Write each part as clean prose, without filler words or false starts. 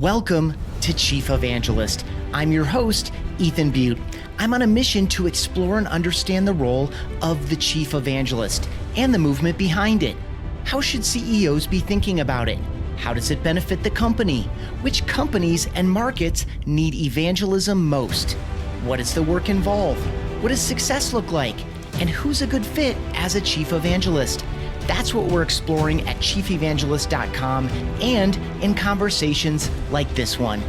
Welcome to Chief Evangelist. I'm your host, Ethan Beute. I'm on a mission to explore and understand the role of the Chief Evangelist and the movement behind it. How should CEOs be thinking about it? How does it benefit the company? Which companies and markets need evangelism most? What is the work involved? What does success look like? And who's a good fit as a Chief Evangelist? That's what we're exploring at chiefevangelist.com and in conversations like this one.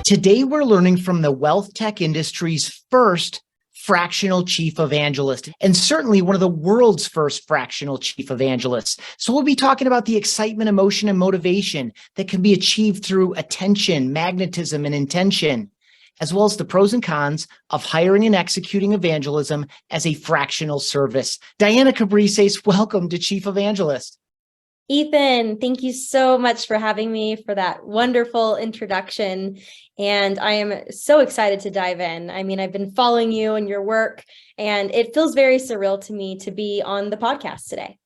Today, we're learning from the WealthTech industry's first Fractional Chief Evangelist, and certainly one of the world's first Fractional Chief Evangelists. So we'll be talking about the excitement, emotion, and motivation that can be achieved through attention, magnetism, and intention, as well as the pros and cons of hiring and executing evangelism as a fractional service. Diana Cabrices, welcome to Chief Evangelist. Ethan, thank you so much for having me, for that wonderful introduction. And I am so excited to dive in. I mean, I've been following you and your work, and it feels very surreal to me to be on the podcast today.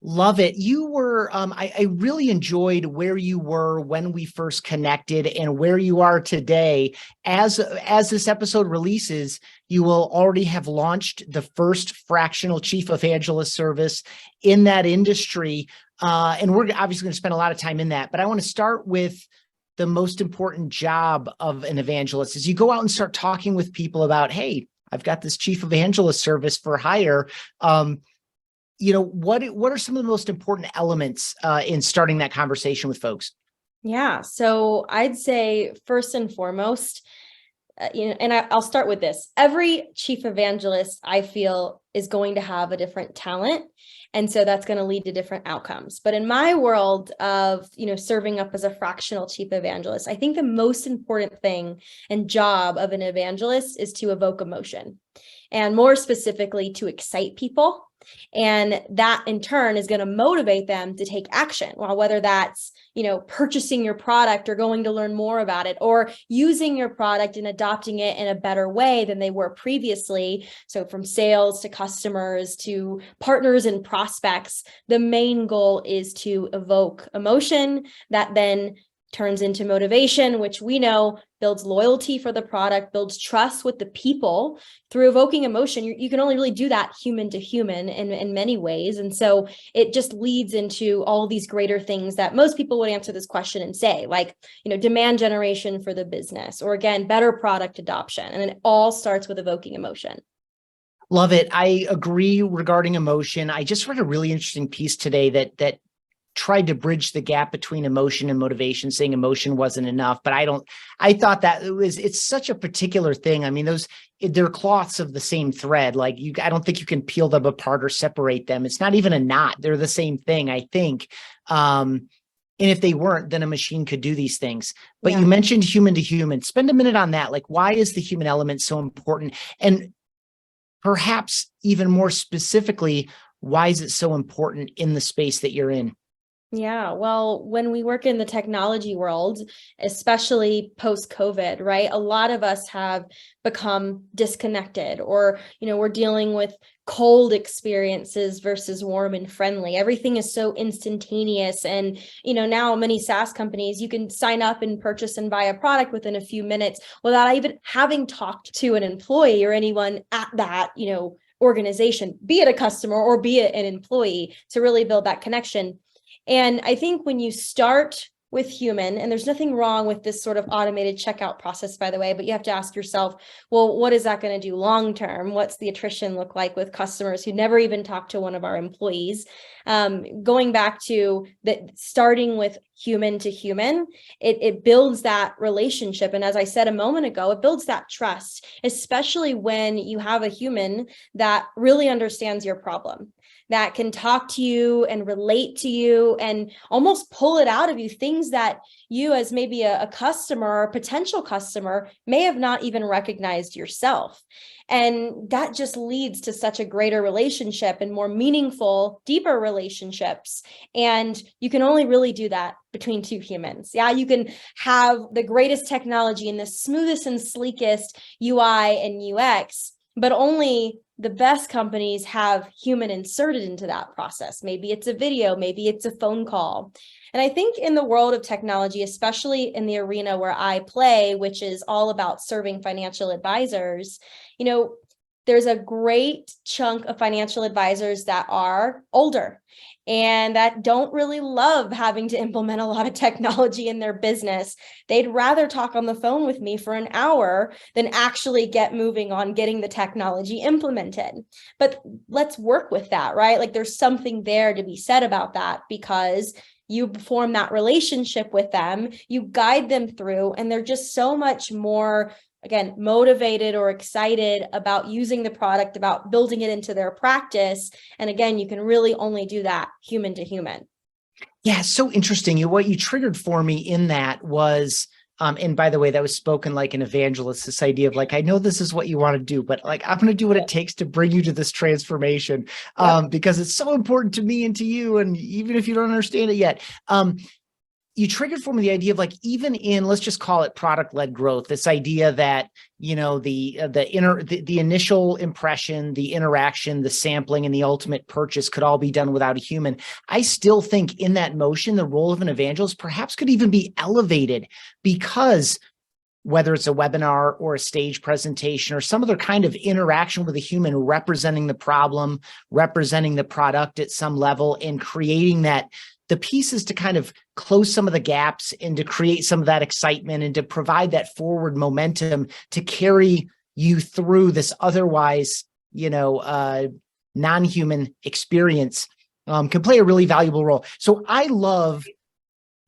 Love it. You were, I really enjoyed where you were when we first connected and where you are today. As this episode releases, you will already have launched the first Fractional Chief Evangelist service in that industry. And we're obviously going to spend a lot of time in that, but I want to start with the most important job of an evangelist is you go out and start talking with people about, hey, I've got this Chief Evangelist service for hire. What are some of the most important elements in starting that conversation with folks? Yeah, so I'd say first and foremost, I'll start with this. Every chief evangelist, I feel, is going to have a different talent. And so that's going to lead to different outcomes. But in my world of, serving up as a fractional chief evangelist, I think the most important thing and job of an evangelist is to evoke emotion, and more specifically to excite people. And that in turn is going to motivate them to take action. Well, whether that's, purchasing your product or going to learn more about it, or using your product and adopting it in a better way than they were previously. So from sales to customers to partners and prospects, the main goal is to evoke emotion that then turns into motivation, which we know builds loyalty for the product, builds trust with the people. Through evoking emotion, you can only really do that human to human in many ways. And so it just leads into all these greater things that most people would answer this question and say, like, demand generation for the business, or again, better product adoption. And it all starts with evoking emotion. Love it. I agree regarding emotion. I just read a really interesting piece today that tried to bridge the gap between emotion and motivation, saying emotion wasn't enough. But I thought that it's such a particular thing. I mean, they're cloths of the same thread. Like I don't think you can peel them apart or separate them. It's not even a knot. They're the same thing, I think. And if they weren't, then a machine could do these things. But You mentioned human to human. Spend a minute on that. Like, why is the human element so important? And perhaps even more specifically, why is it so important in the space that you're in? Yeah, well, when we work in the technology world, especially post-COVID, right, a lot of us have become disconnected, or, we're dealing with cold experiences versus warm and friendly. Everything is so instantaneous. And, now many SaaS companies, you can sign up and purchase and buy a product within a few minutes without even having talked to an employee or anyone at that, organization, be it a customer or be it an employee, to really build that connection. And I think when you start with human, and there's nothing wrong with this sort of automated checkout process, by the way, but you have to ask yourself, well, what is that going to do long term? What's the attrition look like with customers who never even talked to one of our employees? Going back to that, starting with human to human, it builds that relationship. And as I said a moment ago, it builds that trust, especially when you have a human that really understands your problem, that can talk to you and relate to you and almost pull it out of you, things that you as maybe a customer or a potential customer may have not even recognized yourself. And that just leads to such a greater relationship and more meaningful, deeper relationships. And you can only really do that between two humans. Yeah, you can have the greatest technology and the smoothest and sleekest UI and UX, but only the best companies have human inserted into that process. Maybe it's a video, maybe it's a phone call. And I think in the world of technology, especially in the arena where I play, which is all about serving financial advisors, there's a great chunk of financial advisors that are older and that don't really love having to implement a lot of technology in their business. They'd rather talk on the phone with me for an hour than actually get moving on getting the technology implemented. But let's work with that, right? Like there's something there to be said about that, because you form that relationship with them, you guide them through, and they're just so much more, again, motivated or excited about using the product, about building it into their practice. And again, you can really only do that human to human. Yeah, so interesting. What you triggered for me in that was, and by the way, that was spoken like an evangelist, this idea of like, I know this is what you want to do, but like, I'm going to do what it takes to bring you to this transformation, because it's so important to me and to you. And even if you don't understand it yet, you triggered for me the idea of like, even in, let's just call it product-led growth, this idea that, the initial impression, the interaction, the sampling, and the ultimate purchase could all be done without a human. I still think in that motion, the role of an evangelist perhaps could even be elevated, because whether it's a webinar or a stage presentation or some other kind of interaction with a human representing the problem, representing the product at some level, and creating the pieces to kind of close some of the gaps and to create some of that excitement and to provide that forward momentum to carry you through this otherwise, non-human experience, can play a really valuable role. So I love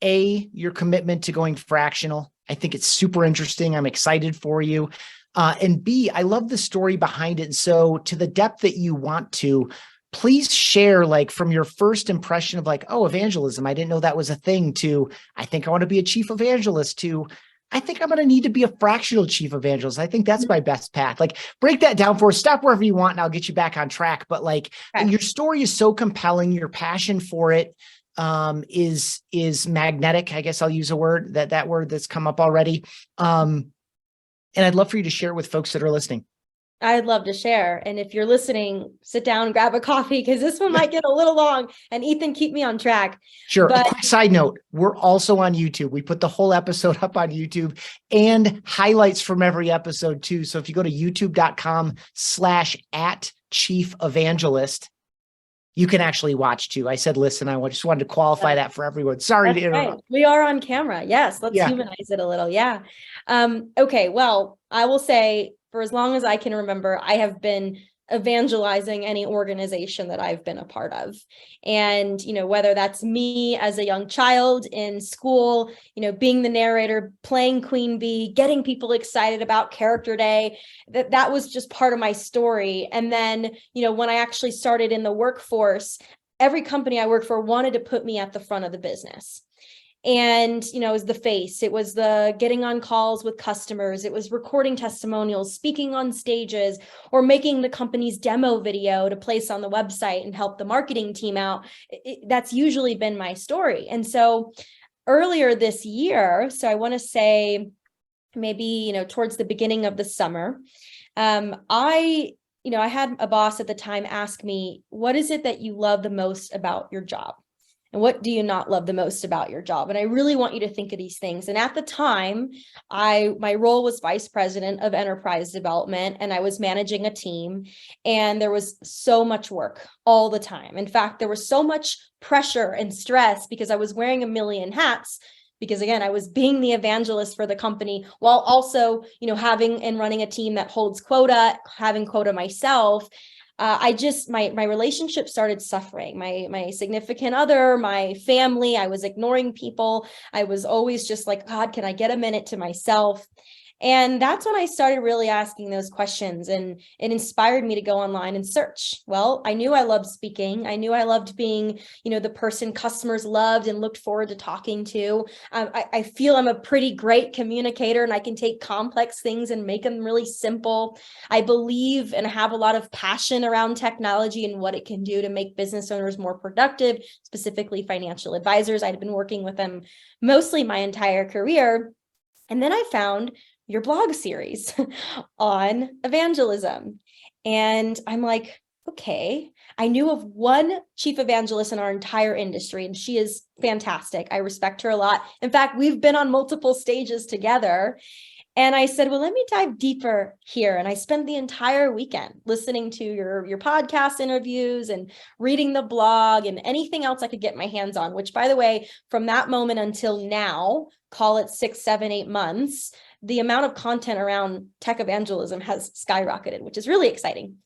your commitment to going fractional. I think it's super interesting. I'm excited for you. And B, I love the story behind it. And so to the depth that you want to, please share, like, from your first impression of like, oh, evangelism, I didn't know that was a thing, to, I think I want to be a chief evangelist, to, I think I'm going to need to be a fractional chief evangelist. I think that's my best path. Like, break that down for us. Stop wherever you want and I'll get you back on track. But like, your story is so compelling. Your passion for it is magnetic. I guess I'll use a word, that word that's come up already. And I'd love for you to share it with folks that are listening. I'd love to share. And if you're listening, sit down, grab a coffee, because this one might get a little long. And Ethan, keep me on track. Sure. But a quick side note, we're also on YouTube. We put the whole episode up on YouTube and highlights from every episode too. So if you go to youtube.com/@chiefevangelist, you can actually watch too. I said, listen, I just wanted to qualify that for everyone. Sorry to interrupt. Right. We are on camera. Yes. Let's humanize it a little. Yeah. Okay. Well, I will say, for as long as I can remember, I have been evangelizing any organization that I've been a part of. And, whether that's me as a young child in school, being the narrator, playing Queen Bee, getting people excited about Character Day, that was just part of my story. And then, when I actually started in the workforce, every company I worked for wanted to put me at the front of the business. And, it was the face, it was the getting on calls with customers, it was recording testimonials, speaking on stages, or making the company's demo video to place on the website and help the marketing team out. That's usually been my story. And so earlier this year, so I want to say maybe, towards the beginning of the summer, I had a boss at the time ask me, what is it that you love the most about your job? And what do you not love the most about your job? And I really want you to think of these things. And at the time, my role was vice president of enterprise development, and I was managing a team. And there was so much work all the time. In fact, there was so much pressure and stress because I was wearing a million hats. Because again, I was being the evangelist for the company while also, having and running a team that holds quota, having quota myself. My relationship started suffering. My significant other, my family, I was ignoring people. I was always just like, God, can I get a minute to myself? And that's when I started really asking those questions, and it inspired me to go online and search. Well, I knew I loved speaking. I knew I loved being, the person customers loved and looked forward to talking to. I feel I'm a pretty great communicator, and I can take complex things and make them really simple. I believe and have a lot of passion around technology and what it can do to make business owners more productive, specifically financial advisors. I'd been working with them mostly my entire career. And then I found your blog series on evangelism. And I'm like, okay, I knew of one chief evangelist in our entire industry, and she is fantastic. I respect her a lot. In fact, we've been on multiple stages together. And I said, well, let me dive deeper here. And I spent the entire weekend listening to your podcast interviews and reading the blog and anything else I could get my hands on, which, by the way, from that moment until now, call it 6, 7, 8 months, the amount of content around tech evangelism has skyrocketed, which is really exciting.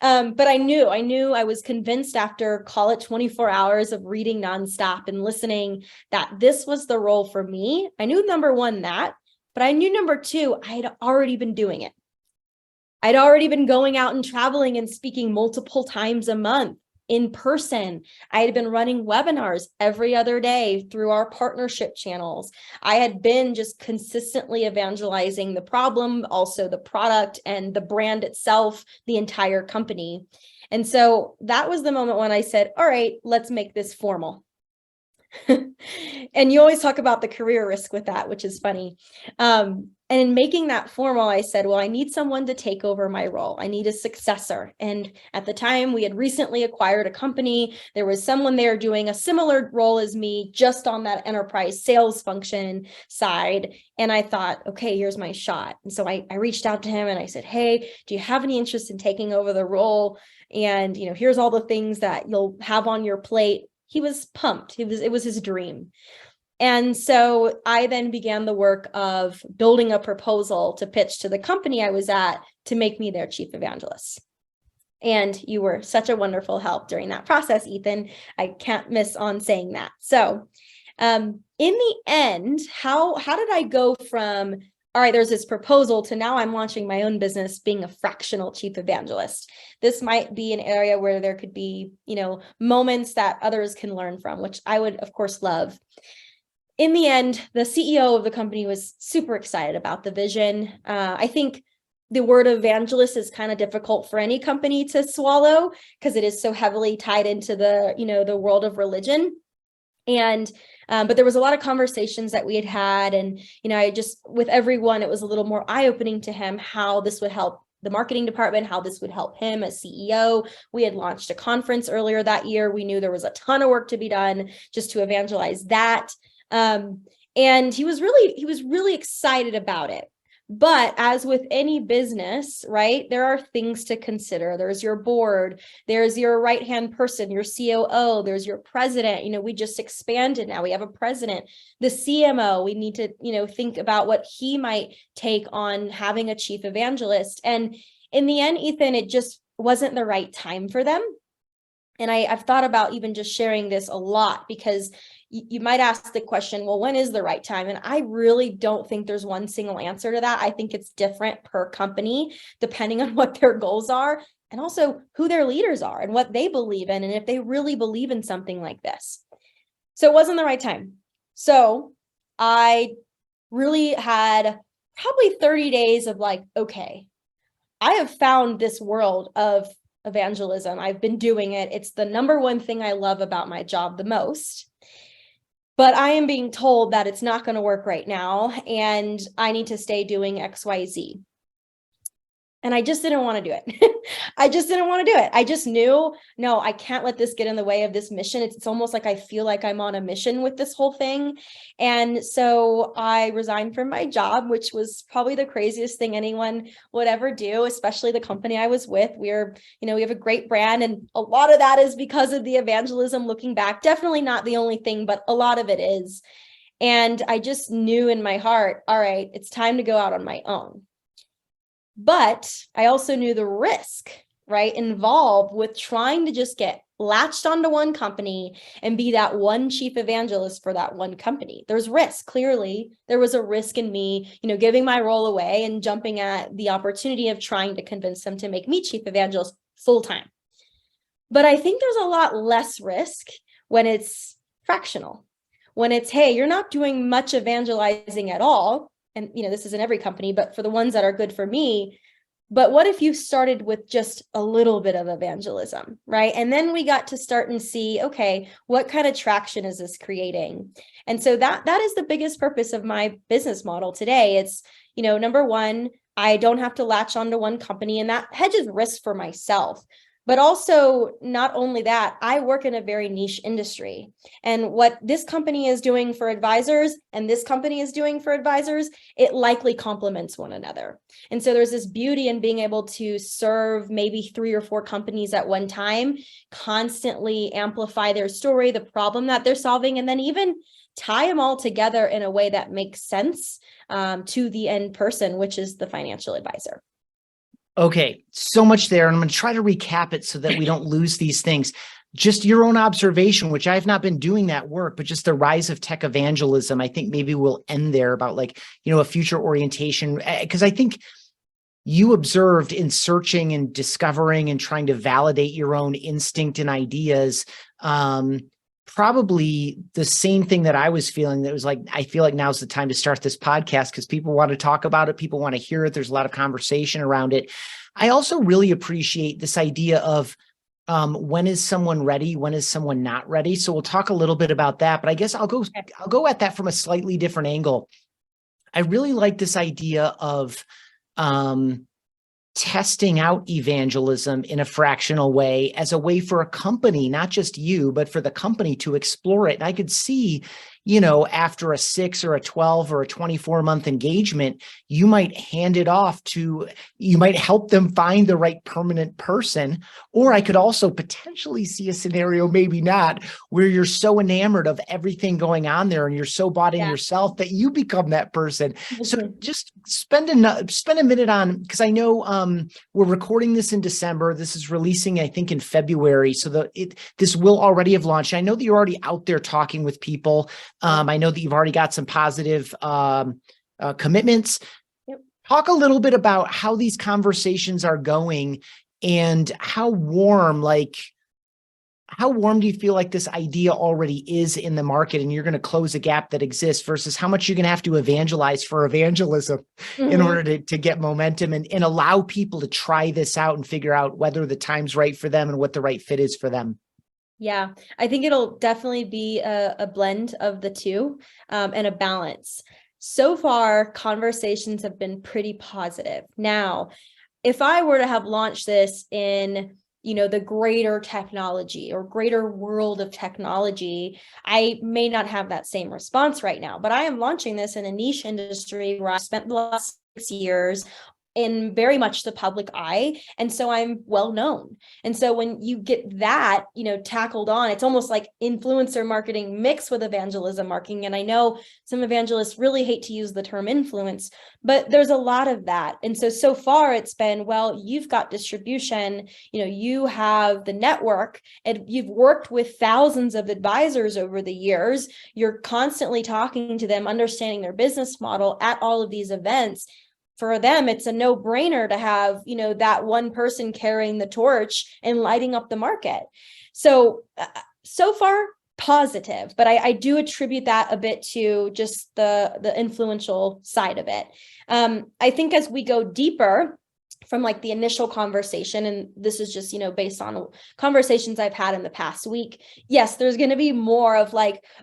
But I knew I was convinced after, call it 24 hours of reading nonstop and listening, that this was the role for me. I knew number one, that. But I knew number two, I had already been doing it. I'd already been going out and traveling and speaking multiple times a month in person. I had been running webinars every other day through our partnership channels. I had been just consistently evangelizing the problem, also the product and the brand itself, the entire company. And so that was the moment when I said, all right, let's make this formal. And you always talk about the career risk with that, which is funny. And in making that formal, I said, well, I need someone to take over my role. I need a successor. And at the time, we had recently acquired a company. There was someone there doing a similar role as me, just on that enterprise sales function side. And I thought, okay, here's my shot. And so I reached out to him and I said, hey, do you have any interest in taking over the role? And, here's all the things that you'll have on your plate. He was pumped. It was his dream. And so I then began the work of building a proposal to pitch to the company I was at to make me their chief evangelist. And you were such a wonderful help during that process, Ethan. I can't miss on saying that. So in the end, how did I go from, all right, there's this proposal, to now I'm launching my own business, being a fractional chief evangelist? This might be an area where there could be, moments that others can learn from, which I would, of course, love. In the end, the CEO of the company was super excited about the vision. I think the word evangelist is kind of difficult for any company to swallow because it is so heavily tied into the world of religion. And but there was a lot of conversations that we had, and I just, with everyone, it was a little more eye-opening to him how this would help the marketing department, how this would help him as CEO. We had launched a conference earlier that year. We knew there was a ton of work to be done just to evangelize that. And he was really excited about it. But as with any business, right, there are things to consider. There's your board, there's your right-hand person, your COO, there's your president. We just expanded now. We have a president, the CMO. We need to, think about what he might take on having a chief evangelist. And in the end, Ethan, it just wasn't the right time for them. And I've thought about even just sharing this a lot, because you might ask the question, well, when is the right time? And I really don't think there's one single answer to that. I think it's different per company, depending on what their goals are, and also who their leaders are and what they believe in, and if they really believe in something like this. So it wasn't the right time. So I really had probably 30 days of like, okay, I have found this world of evangelism. I've been doing it. It's the number one thing I love about my job the most. But I am being told that it's not going to work right now, and I need to stay doing XYZ. And I just didn't want to do it. I just didn't want to do it. I just knew, no, I can't let this get in the way of this mission. It's almost like I feel like I'm on a mission with this whole thing. And so I resigned from my job, which was probably the craziest thing anyone would ever do, especially the company I was with. We have a great brand, and a lot of that is because of the evangelism. Looking back, definitely not the only thing, but a lot of it is. And I just knew in my heart, all right, it's time to go out on my own. But I also knew the risk, right, involved with trying to just get latched onto one company and be that one chief evangelist for that one company. There's risk. Clearly, there was a risk in me, giving my role away and jumping at the opportunity of trying to convince them to make me chief evangelist full time. But I think there's a lot less risk when it's fractional, when it's, hey, you're not doing much evangelizing at all. And, this isn't every company, but for the ones that are good for me. But what if you started with just a little bit of evangelism, right? And then we got to start and see, okay, what kind of traction is this creating? And so that is the biggest purpose of my business model today. It's, number one, I don't have to latch onto one company, and that hedges risk for myself. But also, not only that, I work in a very niche industry. And what this company is doing for advisors and this company is doing for advisors, it likely complements one another. And so there's this beauty in being able to serve maybe 3 or 4 companies at one time, constantly amplify their story, the problem that they're solving, and then even tie them all together in a way that makes sense to the end person, which is the financial advisor. Okay, so much there. And I'm going to try to recap it so that we don't lose these things. Just your own observation, which I've not been doing that work, but just the rise of tech evangelism. I think maybe we'll end there about a future orientation, because I think you observed in searching and discovering and trying to validate your own instinct and ideas, probably the same thing that I was feeling. That was I feel like now's the time to start this podcast because people want to talk about it. People want to hear it. There's a lot of conversation around it. I also really appreciate this idea of when is someone ready? When is someone not ready? So we'll talk a little bit about that, but I guess I'll go at that from a slightly different angle. I really like this idea of testing out evangelism in a fractional way as a way for a company, not just you, but for the company to explore it. And I could see, after a 6 or a 12 or a 24-month engagement, you might you might help them find the right permanent person. Or I could also potentially see a scenario, maybe not, where you're so enamored of everything going on there and you're so bought in yourself that you become that person. So just spend a minute on, because I know we're recording this in December. This is releasing, I think, in February. So this will already have launched. I know that you're already out there talking with people. I know that you've already got some positive commitments. Yep. Talk a little bit about how these conversations are going and how warm do you feel like this idea already is in the market and you're going to close a gap that exists versus how much you're going to have to evangelize for evangelism in order to get momentum and allow people to try this out and figure out whether the time's right for them and what the right fit is for them. Yeah, I think it'll definitely be a blend of the two and a balance. So far, conversations have been pretty positive. Now, if I were to have launched this in the greater technology or greater world of technology, I may not have that same response right now. But I am launching this in a niche industry where I spent the last 6 years in very much the public eye. And so I'm well known. And so when you get that, tackled on, it's almost like influencer marketing mixed with evangelism marketing. And I know some evangelists really hate to use the term influence, but there's a lot of that. And so far it's been, well, you've got distribution, you have the network, and you've worked with thousands of advisors over the years. You're constantly talking to them, understanding their business model at all of these events. For them, it's a no-brainer to have, that one person carrying the torch and lighting up the market. So far, positive, but I do attribute that a bit to just the influential side of it. I think as we go deeper from the initial conversation, and this is just, based on conversations I've had in the past week, yes, there's going to be more of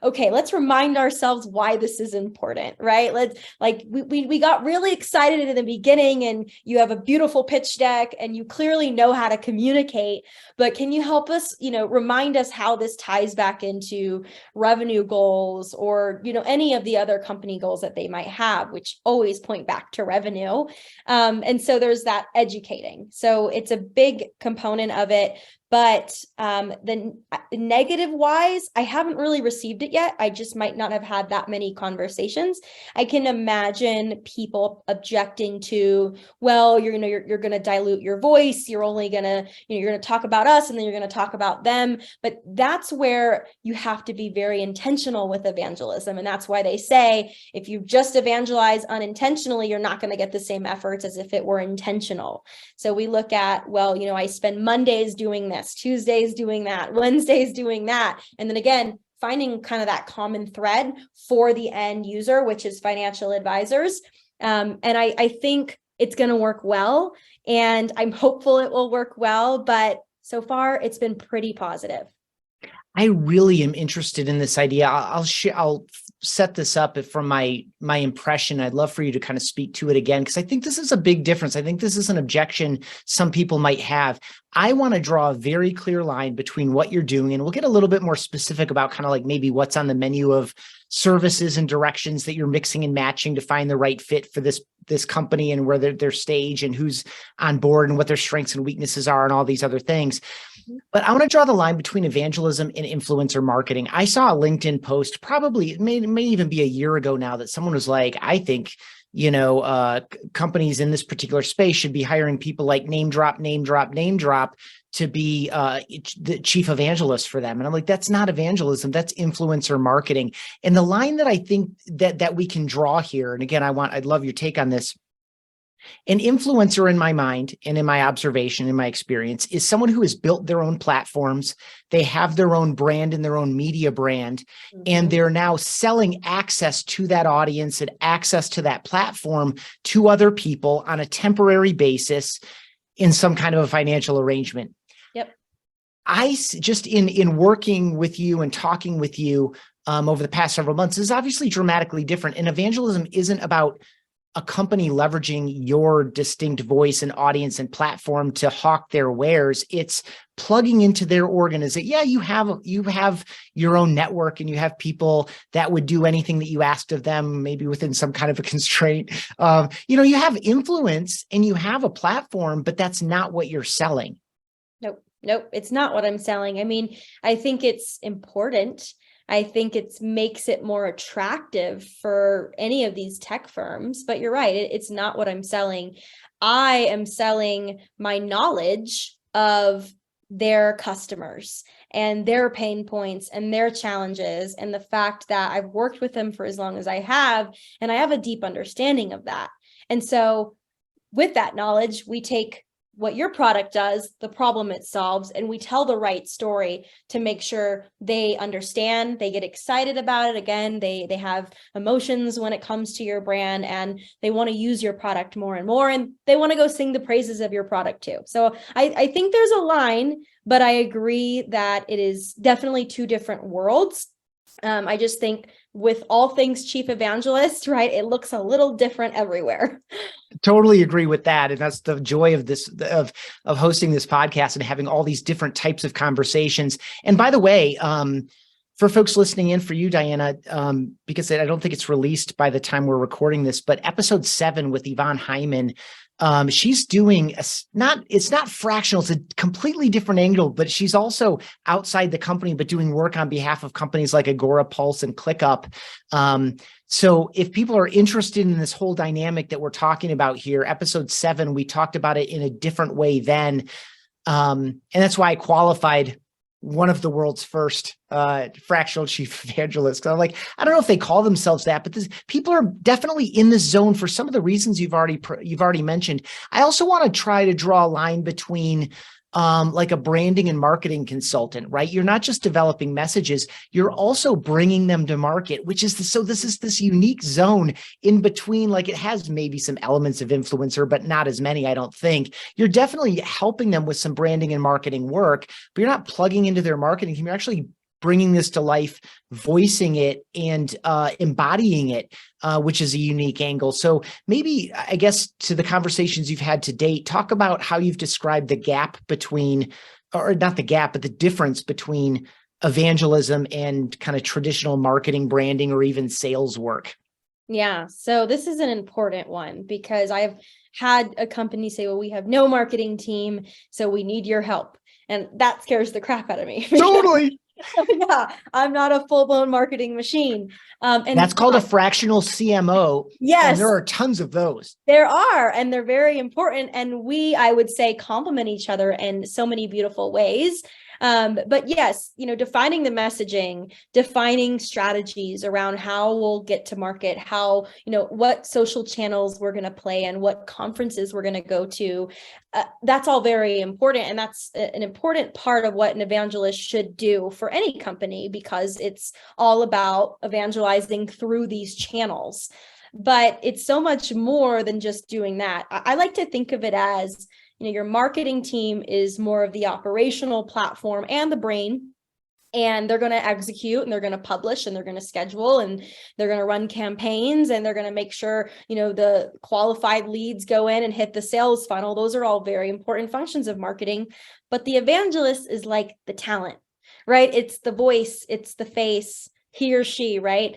okay, let's remind ourselves why this is important, right? We got really excited in the beginning and you have a beautiful pitch deck and you clearly know how to communicate, but can you help us, remind us how this ties back into revenue goals or, any of the other company goals that they might have, which always point back to revenue. And so there's that educating. So it's a big component of it. But the negative wise, I haven't really received it yet. I just might not have had that many conversations. I can imagine people objecting to, well, you're going to dilute your voice. You're only going to, you're going to talk about us and then you're going to talk about them. But that's where you have to be very intentional with evangelism. And that's why they say, if you just evangelize unintentionally, you're not going to get the same efforts as if it were intentional. So we look at, well, I spend Mondays doing this, Tuesdays doing that, Wednesdays doing that. And then again, finding kind of that common thread for the end user, which is financial advisors. And I think it's going to work well. And I'm hopeful it will work well. But so far, it's been pretty positive. I really am interested in this idea. I'll set this up from my impression. I'd love for you to kind of speak to it again, because I think this is a big difference. I think this is an objection some people might have. I want to draw a very clear line between what you're doing, and we'll get a little bit more specific about kind of like maybe what's on the menu of services and directions that you're mixing and matching to find the right fit for this company and where their stage and who's on board and what their strengths and weaknesses are and all these other things. But I want to draw the line between evangelism and influencer marketing. I saw a LinkedIn post, probably it may even be a year ago now, that someone was like, I think, companies in this particular space should be hiring people like name drop to be the chief evangelist for them. And I'm like, that's not evangelism, that's influencer marketing. And the line that I think that we can draw here, and again, I'd love your take on this. An influencer, in my mind and in my observation, in my experience, is someone who has built their own platforms. They have their own brand and their own media brand, and they're now selling access to that audience and access to that platform to other people on a temporary basis in some kind of a financial arrangement. Yep. I just in working with you and talking with you over the past several months is obviously dramatically different. And evangelism isn't about a company leveraging your distinct voice and audience and platform to hawk their wares. It's plugging into their organization. Yeah, you have your own network and you have people that would do anything that you asked of them, maybe within some kind of a constraint. You have influence and you have a platform, but that's not what you're selling. Nope, it's not what I'm selling. I mean, I think it's important. I think it makes it more attractive for any of these tech firms, but you're right. It's not what I'm selling. I am selling my knowledge of their customers and their pain points and their challenges, and the fact that I've worked with them for as long as I have, and I have a deep understanding of that. And so with that knowledge, we take what your product does, the problem it solves, and we tell the right story to make sure they understand, they get excited about it. Again, they have emotions when it comes to your brand, and they want to use your product more and more, and they want to go sing the praises of your product too. So I think there's a line, but I agree that it is definitely two different worlds. I just think with all things chief evangelist, right, it looks a little different everywhere. Totally agree with that. And that's the joy of this, of hosting this podcast and having all these different types of conversations. And by the way, for folks listening in, for you, Diana, because I don't think it's released by the time we're recording this, but episode 7 with Yvonne Hyman, she's doing it's not fractional. It's a completely different angle, but she's also outside the company, but doing work on behalf of companies like Agora, Pulse, and ClickUp. So if people are interested in this whole dynamic that we're talking about here, episode 7, we talked about it in a different way then. And that's why I qualified one of the world's first fractional chief evangelists. I'm like, I don't know if they call themselves that, but people are definitely in this zone for some of the reasons you've already mentioned. I also want to try to draw a line between like a branding and marketing consultant, right? You're not just developing messages, you're also bringing them to market, which is this is this unique zone in between. Like, it has maybe some elements of influencer, but not as many, I don't think. You're definitely helping them with some branding and marketing work, but you're not plugging into their marketing team. You're actually bringing this to life, voicing it, and embodying it, which is a unique angle. So maybe, I guess, to the conversations you've had to date, talk about how you've described the gap between, or not the gap, but the difference between evangelism and kind of traditional marketing, branding, or even sales work. Yeah, so this is an important one, because I've had a company say, well, we have no marketing team, so we need your help. And that scares the crap out of me. Totally. Yeah, I'm not a full-blown marketing machine. And that's called a fractional CMO. Yes. And there are tons of those. There are, and they're very important. And I would say, complement each other in so many beautiful ways. But yes, defining the messaging, defining strategies around how we'll get to market, how, what social channels we're going to play and what conferences we're going to go to. That's all very important. And that's an important part of what an evangelist should do for any company, because it's all about evangelizing through these channels. But it's so much more than just doing that. I like to think of it as, your marketing team is more of the operational platform and the brain, and they're going to execute, and they're going to publish, and they're going to schedule, and they're going to run campaigns, and they're going to make sure, the qualified leads go in and hit the sales funnel. Those are all very important functions of marketing. But the evangelist is like the talent, right? It's the voice, it's the face. He or she, right,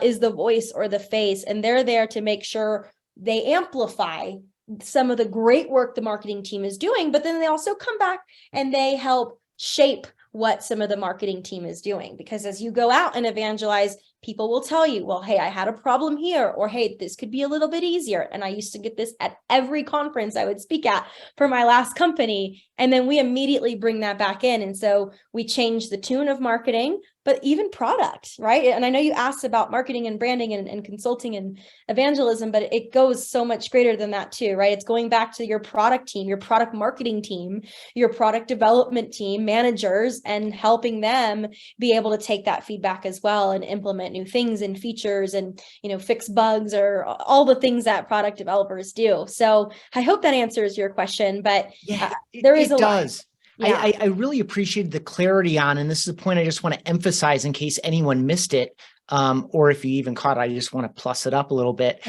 is the voice or the face, and they're there to make sure they amplify some of the great work the marketing team is doing, but then they also come back and they help shape what some of the marketing team is doing. Because as you go out and evangelize, people will tell you, well, hey, I had a problem here, or hey, this could be a little bit easier. And I used to get this at every conference I would speak at for my last company. And then we immediately bring that back in. And so we change the tune of marketing, but even product, right? And I know you asked about marketing and branding and consulting and evangelism, but it goes so much greater than that too, right? It's going back to your product team, your product marketing team, your product development team, managers, and helping them be able to take that feedback as well and implement new things and features and, fix bugs, or all the things that product developers do. So I hope that answers your question, but Yeah, there is it a lot. does. Yeah. I really appreciated the clarity on, and this is a point I just want to emphasize in case anyone missed it, or if you even caught it, I just want to plus it up a little bit.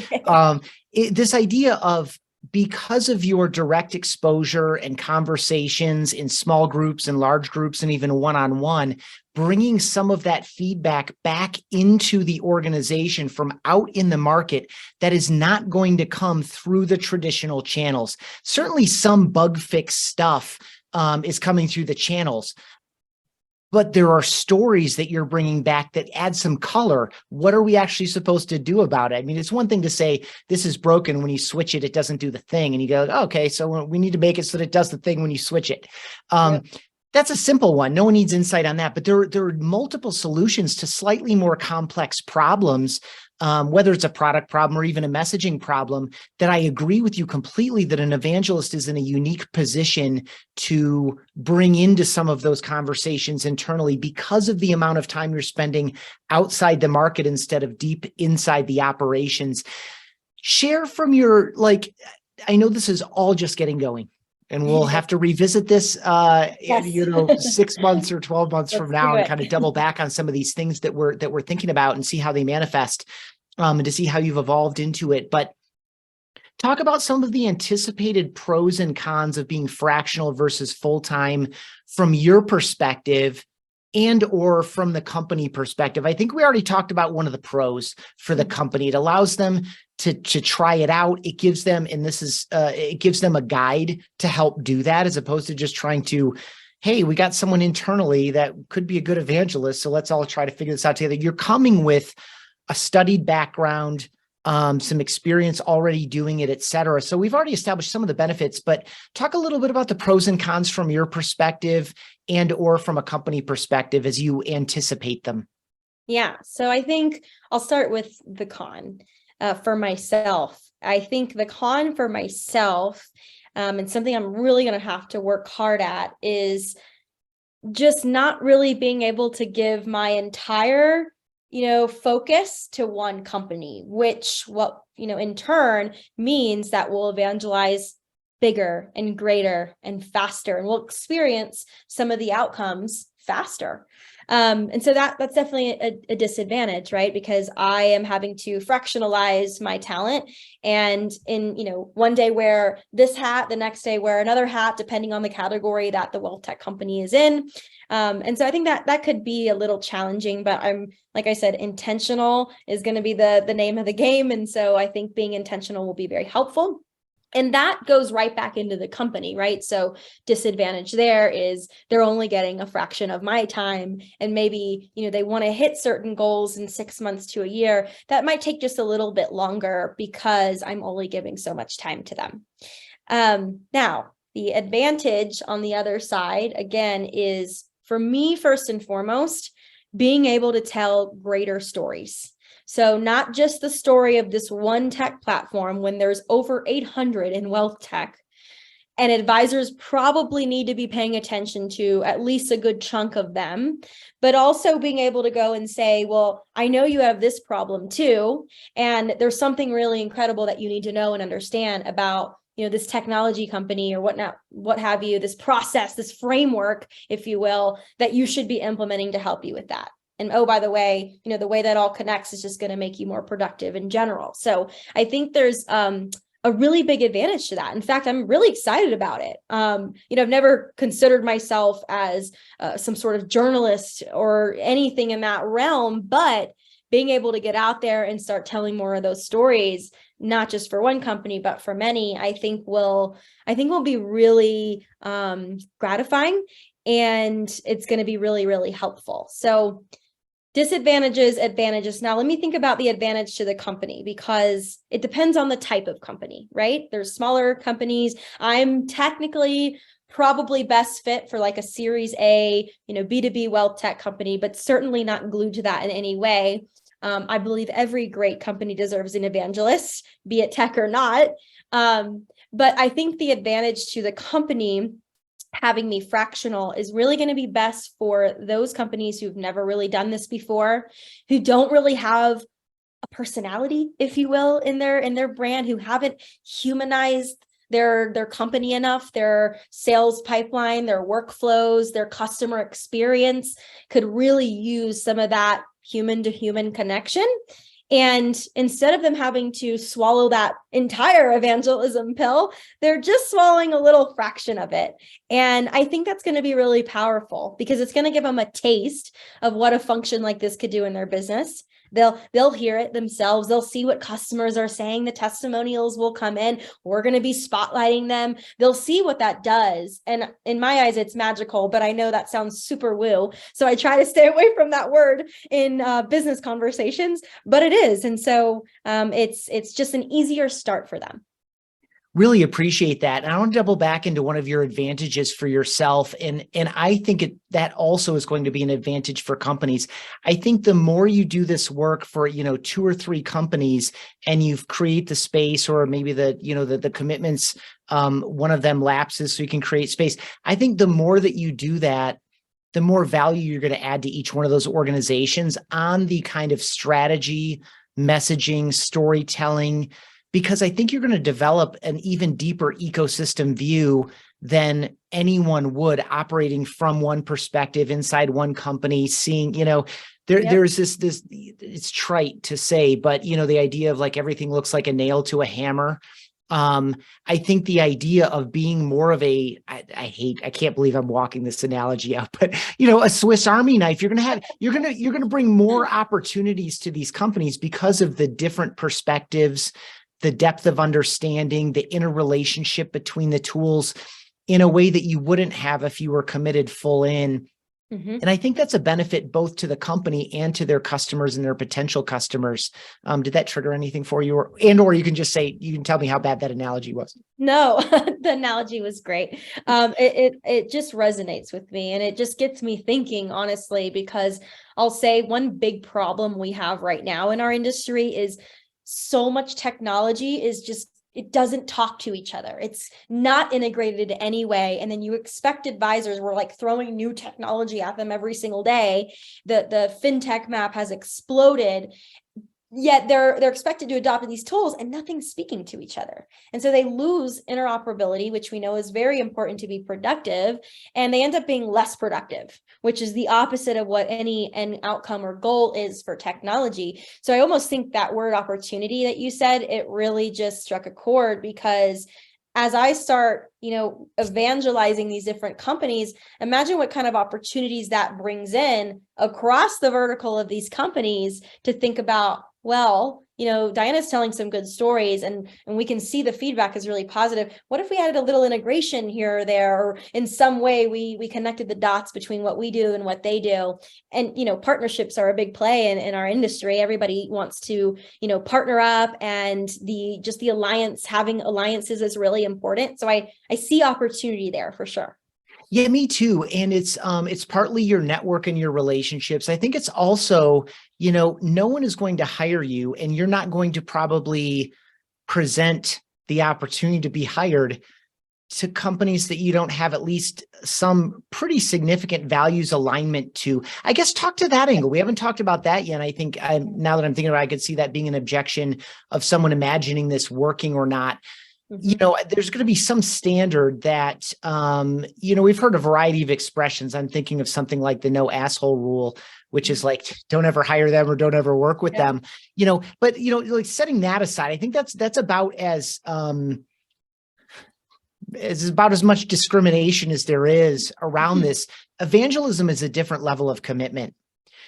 This idea of, because of your direct exposure and conversations in small groups and large groups and even one-on-one, bringing some of that feedback back into the organization from out in the market that is not going to come through the traditional channels. Certainly some bug fix stuff is coming through the channels, but there are stories that you're bringing back that add some color. What are we actually supposed to do about it? I mean, it's one thing to say this is broken. When you switch it, it doesn't do the thing. And you go, oh, okay, so we need to make it so that it does the thing when you switch it. That's a simple one. No one needs insight on that. But there are multiple solutions to slightly more complex problems, whether it's a product problem or even a messaging problem, that I agree with you completely that an evangelist is in a unique position to bring into some of those conversations internally because of the amount of time you're spending outside the market instead of deep inside the operations. Share from your, I know this is all just getting going, and we'll have to revisit this, Yes. 6 months or 12 months from now, and kind of double back on some of these things that we're thinking about and see how they manifest, and to see how you've evolved into it. But talk about some of the anticipated pros and cons of being fractional versus full-time from your perspective, and or from the company perspective. I think we already talked about one of the pros for the company. It allows them to try it out. It gives them, and this is, it gives them a guide to help do that, as opposed to just trying to, hey, we got someone internally that could be a good evangelist, so let's all try to figure this out together. You're coming with a studied background, some experience already doing it, et cetera. So we've already established some of the benefits, but talk a little bit about the pros and cons from your perspective and or from a company perspective as you anticipate them. Yeah. So I think I'll start with the con for myself. I think the con for myself, and something I'm really going to have to work hard at, is just not really being able to give my entire focus to one company, which in turn means that we'll evangelize bigger and greater and faster, and we'll experience some of the outcomes faster. And so that's definitely a disadvantage, right? Because I am having to fractionalize my talent, and in, one day wear this hat, the next day wear another hat, depending on the category that the WealthTech company is in. And so I think that could be a little challenging, but I'm, like I said, intentional is going to be the name of the game. And so I think being intentional will be very helpful. And that goes right back into the company, right? So disadvantage there is they're only getting a fraction of my time, and maybe, they want to hit certain goals in 6 months to a year. That might take just a little bit longer because I'm only giving so much time to them. Now, the advantage on the other side, again, is for me, first and foremost, being able to tell greater stories. So not just the story of this one tech platform when there's over 800 in WealthTech, and advisors probably need to be paying attention to at least a good chunk of them, but also being able to go and say, well, I know you have this problem too, and there's something really incredible that you need to know and understand about this technology company or whatnot, what have you, this process, this framework, if you will, that you should be implementing to help you with that. And oh, by the way, the way that all connects is just going to make you more productive in general. So I think there's a really big advantage to that. In fact, I'm really excited about it. I've never considered myself as some sort of journalist or anything in that realm, but being able to get out there and start telling more of those stories, not just for one company, but for many, I think will be really gratifying, and it's going to be really, really helpful. So disadvantages, advantages. Now, let me think about the advantage to the company, because it depends on the type of company, right? There's smaller companies. I'm technically probably best fit for like a Series A, B2B wealth tech company, but certainly not glued to that in any way. I believe every great company deserves an evangelist, be it tech or not. But I think the advantage to the company having me fractional is really going to be best for those companies who've never really done this before, who don't really have a personality, if you will, in their brand, who haven't humanized their company enough, their sales pipeline, their workflows, their customer experience, could really use some of that human to human connection. And instead of them having to swallow that entire evangelism pill, they're just swallowing a little fraction of it. And I think that's going to be really powerful, because it's going to give them a taste of what a function like this could do in their business. They'll hear it themselves. They'll see what customers are saying. The testimonials will come in. We're going to be spotlighting them. They'll see what that does. And in my eyes, it's magical, but I know that sounds super woo. So I try to stay away from that word in business conversations, but it is. And so it's just an easier start for them. Really appreciate that. And I want to double back into one of your advantages for yourself. And I think that also is going to be an advantage for companies. I think the more you do this work for, 2 or 3 companies, and you've create the space, or maybe the commitments, one of them lapses so you can create space. I think the more that you do that, the more value you're going to add to each one of those organizations on the kind of strategy, messaging, storytelling, because I think you're going to develop an even deeper ecosystem view than anyone would operating from one perspective inside one company, seeing, there's this, it's trite to say, but the idea of like everything looks like a nail to a hammer. I think the idea of being more of I can't believe I'm walking this analogy out, but a Swiss Army knife, you're going to bring more opportunities to these companies because of the different perspectives, the depth of understanding, the interrelationship between the tools in a way that you wouldn't have if you were committed full in. Mm-hmm. And I think that's a benefit both to the company and to their customers and their potential customers. Did that trigger anything for you? Or you can just say, you can tell me how bad that analogy was. No, the analogy was great. It just resonates with me, and it just gets me thinking, honestly, because I'll say one big problem we have right now in our industry is so much technology is just, it doesn't talk to each other. It's not integrated in any way. And then you expect advisors, we're like throwing new technology at them every single day. The fintech map has exploded, yet they're expected to adopt these tools and nothing's speaking to each other. And so they lose interoperability, which we know is very important to be productive, and they end up being less productive, which is the opposite of what any end outcome or goal is for technology. So I almost think that word opportunity that you said, it really just struck a chord, because as I start, evangelizing these different companies, imagine what kind of opportunities that brings in across the vertical of these companies to think about, well, Diana's telling some good stories, and we can see the feedback is really positive. What if we added a little integration here or there, or in some way we connected the dots between what we do and what they do? And, partnerships are a big play in our industry. Everybody wants to, partner up, and the alliance, having alliances is really important. So I see opportunity there for sure. Yeah, me too. And it's partly your network and your relationships. I think it's also, no one is going to hire you, and you're not going to probably present the opportunity to be hired to companies that you don't have at least some pretty significant values alignment to. I guess talk to that angle. We haven't talked about that yet. I think now that I'm thinking about it, I could see that being an objection of someone imagining this working or not. you know, there's going to be some standard that, you know, we've heard a variety of expressions. I'm thinking of something like the no asshole rule, which is like, don't ever hire them or don't ever work with them, you know, but, you know, like setting that aside, I think that's about as about as much discrimination as there is around this. Evangelism is a different level of commitment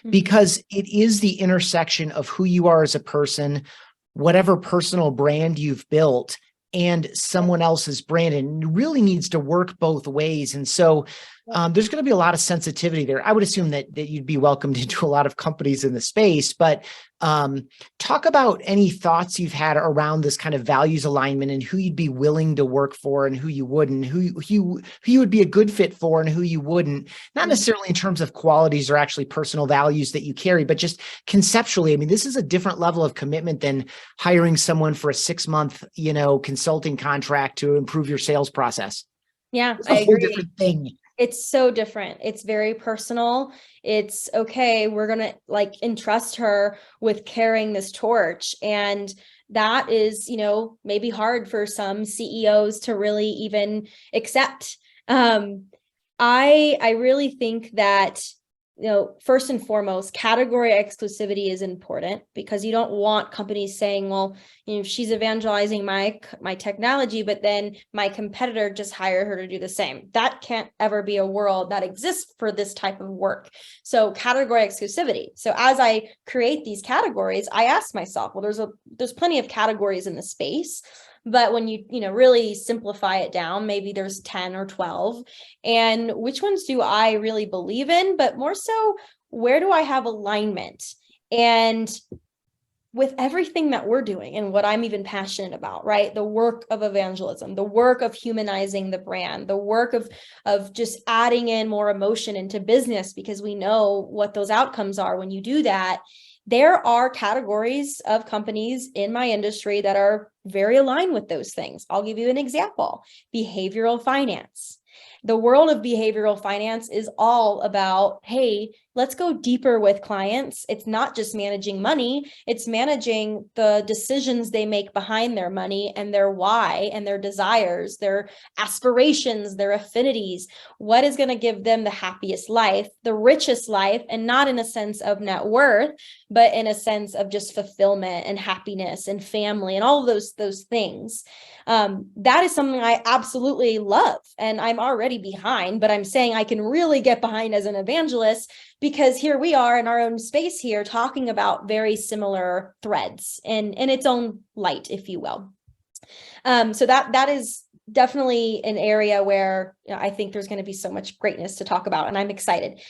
because it is the intersection of who you are as a person, whatever personal brand you've built, and someone else's brand, and it really needs to work both ways. And so there's going to be a lot of sensitivity there. I would assume that you'd be welcomed into a lot of companies in the space, but talk about any thoughts you've had around this kind of values alignment and who you'd be willing to work for and who you wouldn't, who you would be a good fit for and who you wouldn't, not necessarily in terms of qualities or actually personal values that you carry, but just conceptually. I mean, this is a different level of commitment than hiring someone for a 6-month, you know, consulting contract to improve your sales process. Yeah, It's a whole different thing. It's so different. It's very personal. It's okay. We're going to like entrust her with carrying this torch. And that is, you know, maybe hard for some CEOs to really even accept. I really think that, you know, first and foremost, category exclusivity is important because you don't want companies saying, well, you know, she's evangelizing my technology, but then my competitor just hired her to do the same. That can't ever be a world that exists for this type of work. So category exclusivity. So as I create these categories, I ask myself, well, there's plenty of categories in the space. But when you really simplify it down, maybe there's 10 or 12. And which ones do I really believe in? But more so, where do I have alignment? And with everything that we're doing and what I'm even passionate about, right? The work of evangelism, the work of humanizing the brand, the work of just adding in more emotion into business, because we know what those outcomes are when you do that. There are categories of companies in my industry that are very aligned with those things. I'll give you an example: behavioral finance. The world of behavioral finance is all about, hey, let's go deeper with clients. It's not just managing money, it's managing the decisions they make behind their money and their why and their desires, their aspirations, their affinities. What is going to give them the happiest life, the richest life, and not in a sense of net worth, but in a sense of just fulfillment and happiness and family and all of those things. That is something I absolutely love and I'm already behind, but I'm saying I can really get behind as an evangelist because here we are in our own space here talking about very similar threads in its own light, if you will. So that is definitely an area where I think there's going to be so much greatness to talk about, and I'm excited.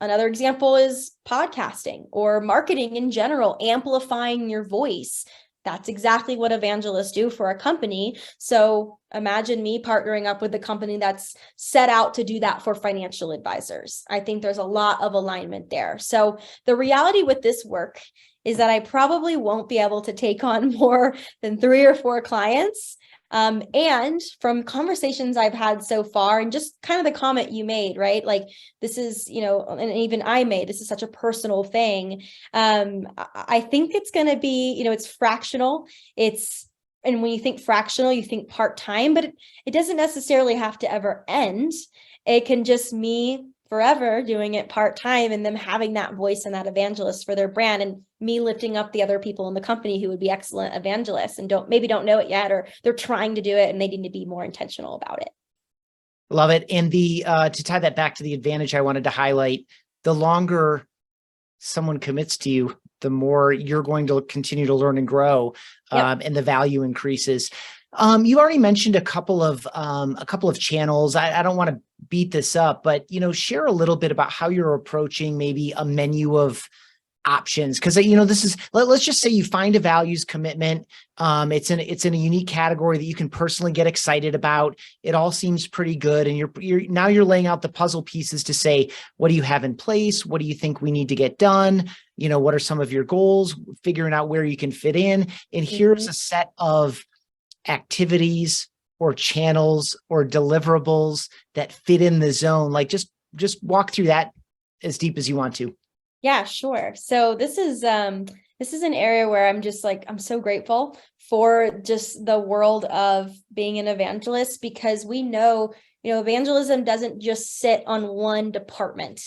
Another example is podcasting or marketing in general, amplifying your voice. That's exactly what evangelists do for a company. So imagine me partnering up with a company that's set out to do that for financial advisors. I think there's a lot of alignment there. So the reality with this work is that I probably won't be able to take on more than 3 or 4 clients. And from conversations I've had so far, and just kind of the comment you made, right? Like, this is, and even I made, this is such a personal thing. I think it's going to be, it's fractional. And when you think fractional, you think part-time, but it doesn't necessarily have to ever end. It can just me forever doing it part-time and them having that voice and that evangelist for their brand, and me lifting up the other people in the company who would be excellent evangelists and maybe don't know it yet, or they're trying to do it and they need to be more intentional about it. Love it. And to tie that back to the advantage I wanted to highlight, the longer someone commits to you, the more you're going to continue to learn and grow, and the value increases. You already mentioned a couple of channels. I don't want to beat this up, but share a little bit about how you're approaching maybe a menu of options, because this is, let's just say you find a values commitment. It's in a unique category that you can personally get excited about. It all seems pretty good, and you're laying out the puzzle pieces to say, what do you have in place? What do you think we need to get done? What are some of your goals? Figuring out where you can fit in, and here's a set of activities or channels or deliverables that fit in the zone. Like, just walk through that as deep as you want to. Yeah, sure. So this is this is an area where I'm just like, I'm so grateful for just the world of being an evangelist, because we know, evangelism doesn't just sit on one department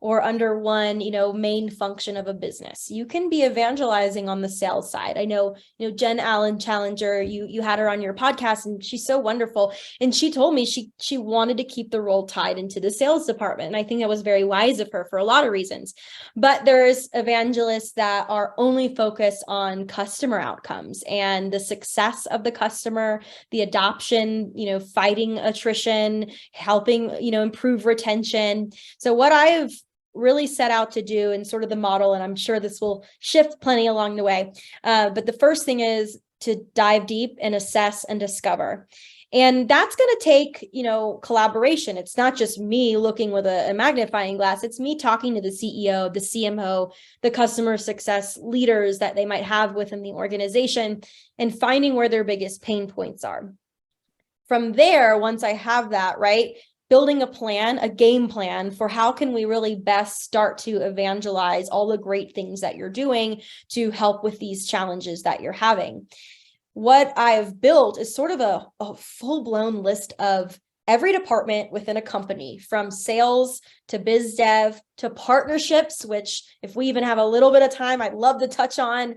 or under one, main function of a business. You can be evangelizing on the sales side. I know, Jen Allen Challenger, you had her on your podcast, and she's so wonderful. And she told me she wanted to keep the role tied into the sales department. And I think that was very wise of her for a lot of reasons. But there's evangelists that are only focused on customer outcomes and the success of the customer, the adoption, fighting attrition, helping, improve retention. So what I've really set out to do, and sort of the model, and I'm sure this will shift plenty along the way, but the first thing is to dive deep and assess and discover. And that's going to take, collaboration. It's not just me looking with a magnifying glass. It's me talking to the CEO, the CMO, the customer success leaders that they might have within the organization, and finding where their biggest pain points are. From there, once I have that, right, building a plan, a game plan for how can we really best start to evangelize all the great things that you're doing to help with these challenges that you're having. What I've built is sort of a full-blown list of every department within a company, from sales to biz dev to partnerships, which if we even have a little bit of time, I'd love to touch on,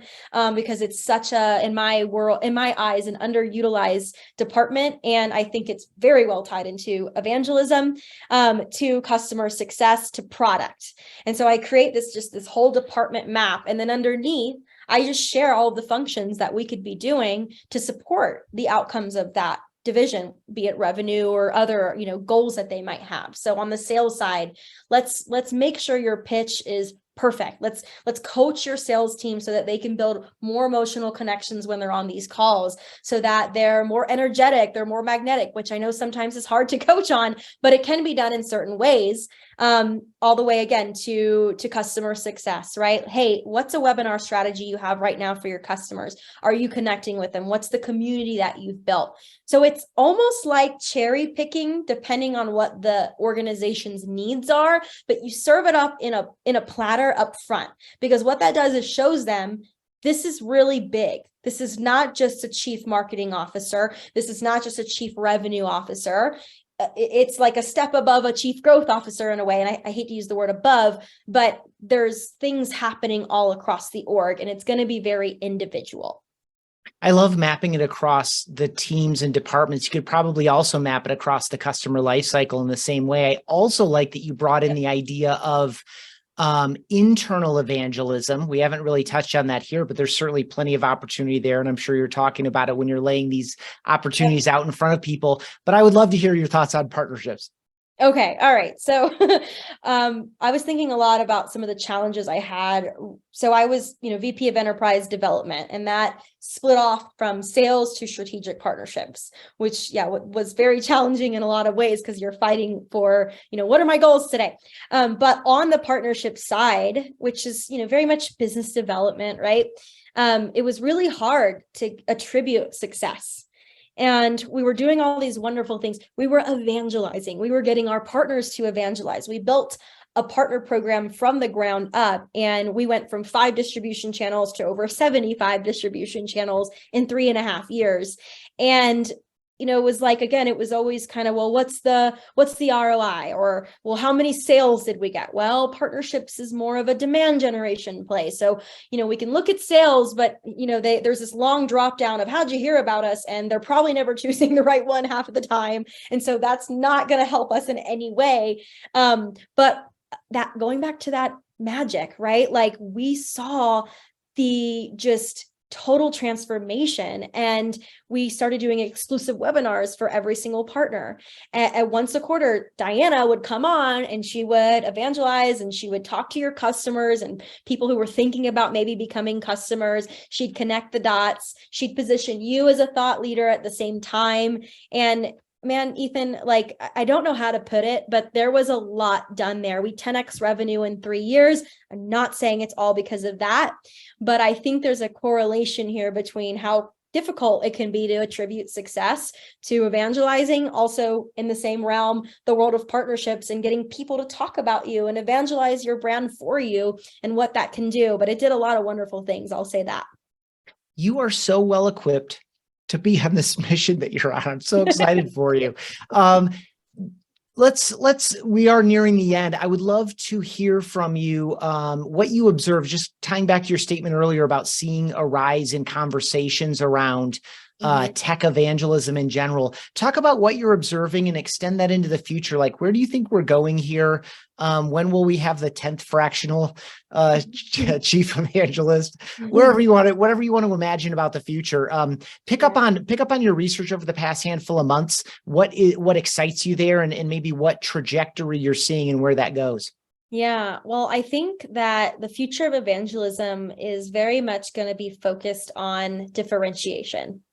because it's such a, in my eyes, an underutilized department. And I think it's very well tied into evangelism, to customer success, to product. And so I create this whole department map. And then underneath, I just share all of the functions that we could be doing to support the outcomes of that division, be it revenue or other, goals that they might have. So on the sales side, let's make sure your pitch is perfect. Let's coach your sales team so that they can build more emotional connections when they're on these calls, so that they're more energetic, they're more magnetic, which I know sometimes is hard to coach on, but it can be done in certain ways. All the way again to customer success, right? Hey, what's a webinar strategy you have right now for your customers? Are you connecting with them? What's the community that you've built? So it's almost like cherry picking, depending on what the organization's needs are, but you serve it up in a platter up front, because what that does is shows them this is really big. This is not just a chief marketing officer. This is not just a chief revenue officer. It's like a step above a chief growth officer in a way. And I hate to use the word above, but there's things happening all across the org, and it's going to be very individual. I love mapping it across the teams and departments. You could probably also map it across the customer lifecycle in the same way. I also like that you brought in the idea of internal evangelism. We haven't really touched on that here, but there's certainly plenty of opportunity there. And I'm sure you're talking about it when you're laying these opportunities out in front of people. But I would love to hear your thoughts on partnerships. Okay. All right. So I was thinking a lot about some of the challenges I had. So I was, VP of Enterprise Development, and that split off from sales to strategic partnerships, which, was very challenging in a lot of ways, because you're fighting for, what are my goals today? But on the partnership side, which is, very much business development, right? It was really hard to attribute success. And we were doing all these wonderful things. We were evangelizing. We were getting our partners to evangelize. We built a partner program from the ground up, and we went from 5 distribution channels to over 75 distribution channels in 3.5 years. And it was like, again, it was always kind of, well, what's the ROI? Or, well, how many sales did we get? Well, partnerships is more of a demand generation play. So, we can look at sales, but, there's this long drop down of how'd you hear about us? And they're probably never choosing the right one half of the time. And so that's not going to help us in any way. But that, going back to that magic, right? Like, we saw the just total transformation, and we started doing exclusive webinars for every single partner. And once a quarter, Diana would come on and she would evangelize, and she would talk to your customers and people who were thinking about maybe becoming customers. She'd connect the dots. She'd position you as a thought leader at the same time. And man, Ethan, like, I don't know how to put it, but there was a lot done there. We 10x revenue in 3 years. I'm not saying it's all because of that, but I think there's a correlation here between how difficult it can be to attribute success to evangelizing. Also in the same realm, the world of partnerships and getting people to talk about you and evangelize your brand for you and what that can do. But it did a lot of wonderful things. I'll say that. You are so well equipped to be on this mission that you're on. I'm so excited for you. We are nearing the end. I would love to hear from you what you observe, just tying back to your statement earlier about seeing a rise in conversations around tech evangelism in general. Talk about what you're observing and extend that into the future. Like, where do you think we're going here? When will we have the 10th fractional chief evangelist? Wherever you want it, whatever you want to imagine about the future. Pick up on your research over the past handful of months. What excites you there, and maybe what trajectory you're seeing and where that goes. Yeah, well, I think that the future of evangelism is very much going to be focused on differentiation.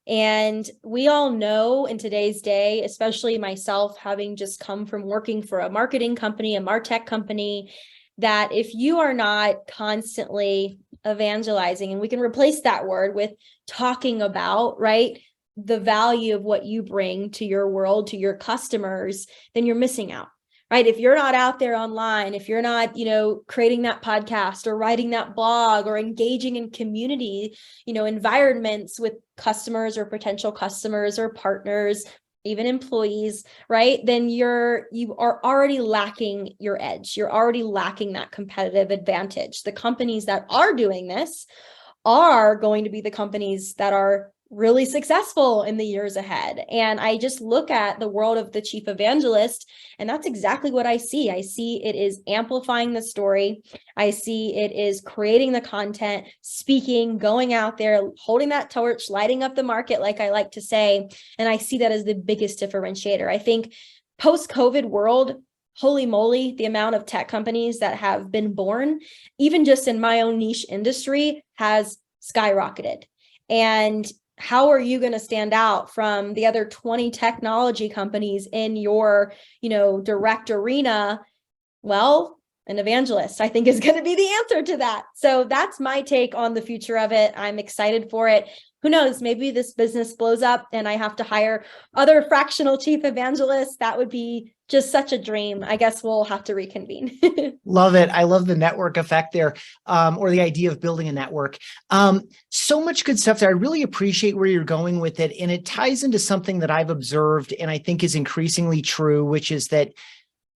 And we all know in today's day, especially myself, having just come from working for a marketing company, a MarTech company, that if you are not constantly evangelizing, and we can replace that word with talking about, right, the value of what you bring to your world, to your customers, then you're missing out. Right? If you're not out there online, if you're not, creating that podcast or writing that blog or engaging in community, environments with customers or potential customers or partners, even employees, right? Then you are already lacking your edge. You're already lacking that competitive advantage. The companies that are doing this are going to be the companies that are really successful in the years ahead. And I just look at the world of the chief evangelist, and that's exactly what I see. I see it is amplifying the story. I see it is creating the content, speaking, going out there, holding that torch, lighting up the market, like I like to say. And I see that as the biggest differentiator. I think post-COVID world, holy moly, the amount of tech companies that have been born, even just in my own niche industry, has skyrocketed. And how are you going to stand out from the other 20 technology companies in your, direct arena? Well, an evangelist, I think, is going to be the answer to that. So that's my take on the future of it. I'm excited for it. Who knows, maybe this business blows up and I have to hire other fractional chief evangelists. That would be just such a dream. I guess we'll have to reconvene. Love it. I love the network effect there, or the idea of building a network. So much good stuff there. I really appreciate where you're going with it. And it ties into something that I've observed and I think is increasingly true, which is that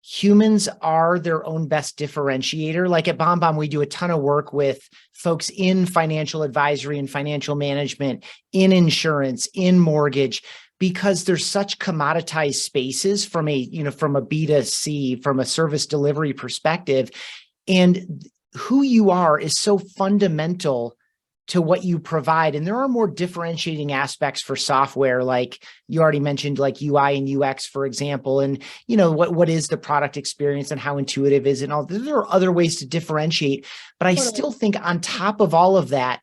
humans are their own best differentiator. Like at BombBomb, we do a ton of work with folks in financial advisory and financial management, in insurance, in mortgage, because there's such commoditized spaces from a B2C, from a service delivery perspective. And who you are is so fundamental to what you provide. And there are more differentiating aspects for software, like you already mentioned, like UI and UX, for example, and what is the product experience and how intuitive is it, and all. There are other ways to differentiate, but I still think on top of all of that,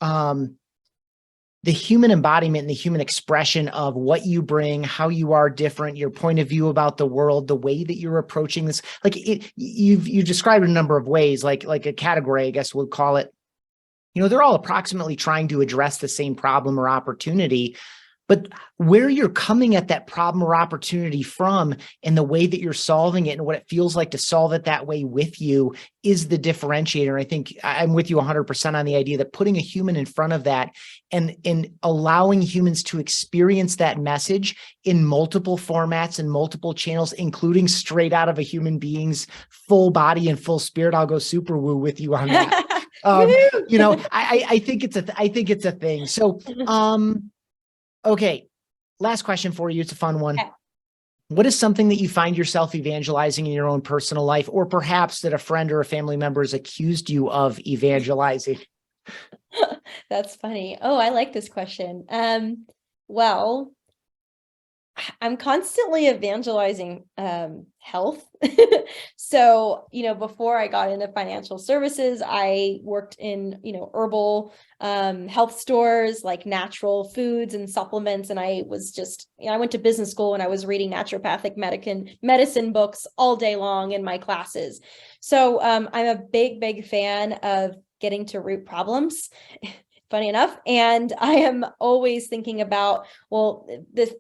the human embodiment and the human expression of what you bring, how you are different, your point of view about the world, the way that you're approaching this, like you've described a number of ways, like a category, I guess we'll call it. They're all approximately trying to address the same problem or opportunity, but where you're coming at that problem or opportunity from and the way that you're solving it and what it feels like to solve it that way with you is the differentiator. I think I'm with you 100% on the idea that putting a human in front of that and allowing humans to experience that message in multiple formats and multiple channels, including straight out of a human being's full body and full spirit. I'll go super woo with you on that. I think it's a thing. So, okay. Last question for you. It's a fun one. Okay. What is something that you find yourself evangelizing in your own personal life, or perhaps that a friend or a family member has accused you of evangelizing? That's funny. Oh, I like this question. Well, I'm constantly evangelizing health. So, before I got into financial services, I worked in, herbal health stores, like natural foods and supplements. And I was just, I went to business school and I was reading naturopathic medicine books all day long in my classes. So I'm a big fan of getting to root problems funny enough. And I am always thinking about, well,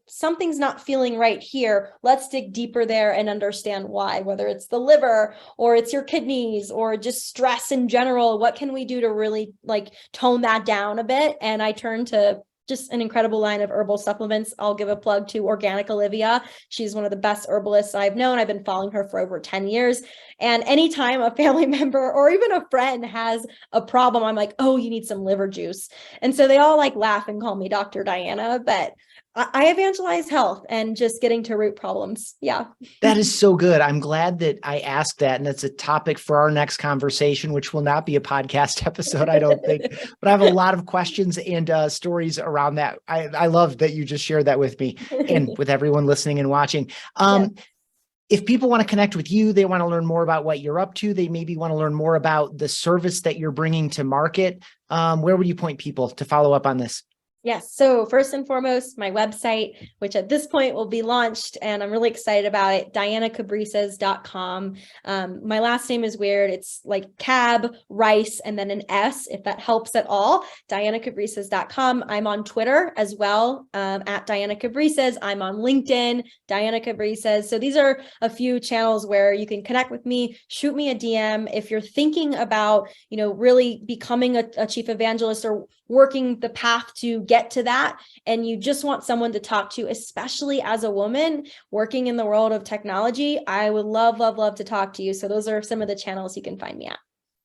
something's not feeling right here. Let's dig deeper there and understand why, whether it's the liver or it's your kidneys or just stress in general. What can we do to really like tone that down a bit? And I turn to just an incredible line of herbal supplements. I'll give a plug to Organic Olivia. She's one of the best herbalists I've known. I've been following her for over 10 years. And anytime a family member or even a friend has a problem, I'm like, oh, you need some liver juice. And so they all like laugh and call me Dr. Diana, but I evangelize health and just getting to root problems. Yeah. That is so good. I'm glad that I asked that. And that's a topic for our next conversation, which will not be a podcast episode, I don't think. But I have a lot of questions and stories around that. I love that you just shared that with me and with everyone listening and watching. If people want to connect with you, they want to learn more about what you're up to, they maybe want to learn more about the service that you're bringing to market, where would you point people to follow up on this? Yes. So first and foremost, my website, which at this point will be launched, and I'm really excited about it, dianacabrices.com. My last name is weird. It's like Cab, Rice, and then an S, if that helps at all. dianacabrices.com. I'm on Twitter as well, at Diana Cabrices. I'm on LinkedIn, Diana Cabrices. So these are a few channels where you can connect with me, shoot me a DM. If you're thinking about, really becoming a chief evangelist or working the path to get to that, and you just want someone to talk to, especially as a woman working in the world of technology, I would love, love, love to talk to you. So those are some of the channels you can find me at.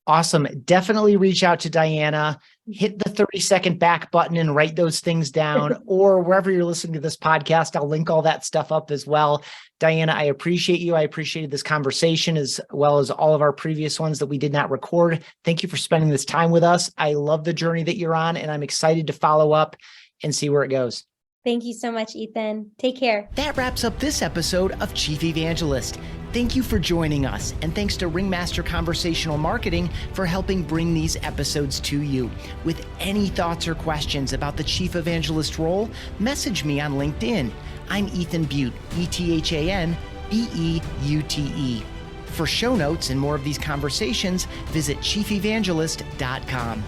Awesome. Definitely reach out to Diana, hit the 30-second back button and write those things down, or wherever you're listening to this podcast, I'll link all that stuff up as well. Diana, I appreciate you. I appreciated this conversation as well as all of our previous ones that we did not record. Thank you for spending this time with us. I love the journey that you're on, and I'm excited to follow up and see where it goes. Thank you so much, Ethan. Take care. That wraps up this episode of Chief Evangelist. Thank you for joining us, and thanks to Ringmaster Conversational Marketing for helping bring these episodes to you. With any thoughts or questions about the Chief Evangelist role, message me on LinkedIn. I'm Ethan Beute, ETHAN BEUTE. For show notes and more of these conversations, visit chiefevangelist.com.